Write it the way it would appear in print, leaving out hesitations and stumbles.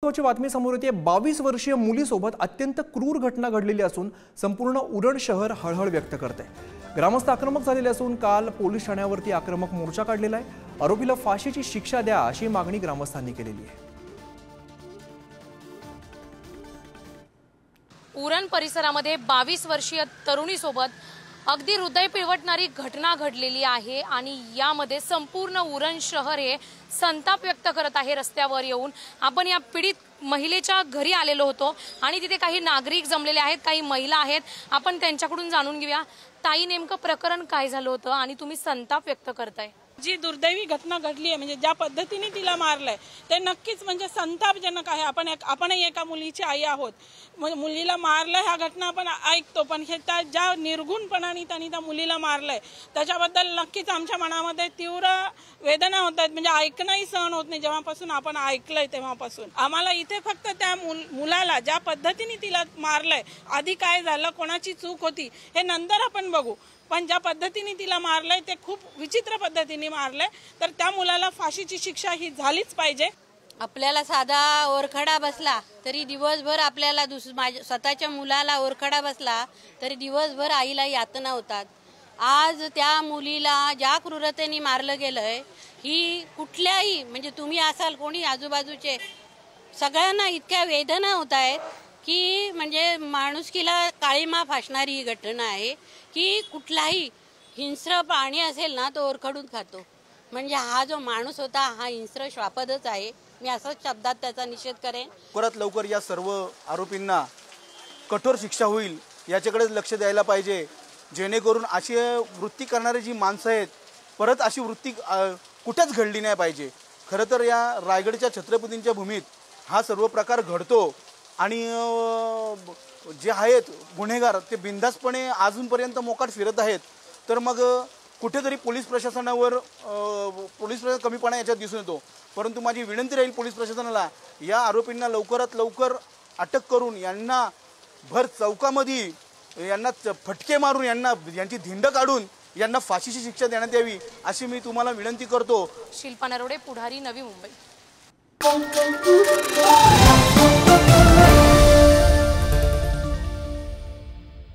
महत्त्वाची बातमी समोर येते। 22 वर्षीय मुलीसोबत अत्यंत क्रूर घटना घडलेली असून संपूर्ण उरण शहर हळहळ व्यक्त करते। ग्रामस्थ आक्रमक झालेले असून काल पोलीस ठाण्यावरती आक्रमक मोर्चा काढलेला आहे। आरोपीला फाशीची शिक्षा द्या अशी मागणी ग्रामस्थांनी केलेली आहे। उरण परिसरामध्ये 22 वर्षीय तरुणीसोबत अगदी हृदय पिळवटणारी घटना घडलेली आहे आणि यामध्ये संपूर्ण उरण शहर हे संताप व्यक्त करत आहे। रस्त्यावर येऊन आपण या पीडित महिलेच्या घरी आलेलो होतो आणि तिथे काही नागरिक जमलेले आहेत, काही महिला आहेत। आपण त्यांच्याकडून जाणून घेऊया, ताई नेमकं प्रकरण काय झालं होतं आणि तुम्ही संताप व्यक्त करताय? जी दुर्दैवी घटना घडली आहे, म्हणजे ज्या पद्धतीने तिला मारलंय ते नक्कीच म्हणजे संतापजनक आहे। आपणही एका मुलीची आई आहोत। मुलीला मारलं ह्या घटना आपण ऐकतो, पण हे त्या ज्या निर्गुणपणाने त्यांनी त्या मुलीला मारलंय त्याच्याबद्दल नक्कीच आमच्या मनामध्ये तीव्र वेदना होत आहेत। म्हणजे ऐकणंही सहन होत नाही। जेव्हापासून आपण ऐकलंय तेव्हापासून आम्हाला इथे फक्त त्या मुलाला ज्या पद्धतीने तिला मारलंय, आधी काय झालं, कोणाची चूक होती हे नंतर आपण बघू, पण ज्या पद्धतीने तिला मारलंय ते खूप विचित्र पद्धतीने मारलंय। तर त्या मुलाला फाशीची शिक्षा ही झालीच पाहिजे। आपल्याला साधा ओरखडा बसला तरी दिवसभर, आपल्याला स्वतःच्या मुलाला ओरखडा बसला तरी दिवसभर आईला यातना होतात। आज त्या मुलीला ज्या क्रूरतेने मारलं गेलंय ही कुठल्याही, म्हणजे तुम्ही असाल कोणी आजूबाजूचे, सगळ्यांना इतक्या वेदना होत आहेत की म्हणजे माणुसकीला काळीमा फासणारी ही घटना आहे की कुठलाही हिंस्र प्राणी असेल ना तो ओरखडून खातो। म्हणजे हा जो माणूस होता हा हिंस्र श्वापदच आहे। मी असाच शब्दात त्याचा निषेध करेन। लवकरात लवकर या सर्व आरोपींना कठोर शिक्षा होईल याच्याकडे लक्ष द्यायला पाहिजे, जेणेकरून अशी वृत्ती करणारी जी माणसं आहेत परत अशी वृत्ती कुठेच घडली नाही पाहिजे। खरं तर या रायगडच्या छत्रपतींच्या भूमीत हा सर्व प्रकार घडतो आणि जे आहेत गुन्हेगार ते बिनधास्तपणे अजूनपर्यंत मोकाट फिरत आहेत। तर मग कुठेतरी पोलीस प्रशासन कमीपणा याच्यात दिसून येतो। परंतु माझी विनंती राहील पोलीस प्रशासनाला, या आरोपींना लवकरात लवकर अटक करून यांना भर चौकामध्ये यांना फटके मारून यांची धिंड काढून यांना फाशीची शिक्षा देण्यात यावी अशी मी तुम्हाला विनंती करतो। शिल्पा नरोडे, पुढारी, नवी मुंबई।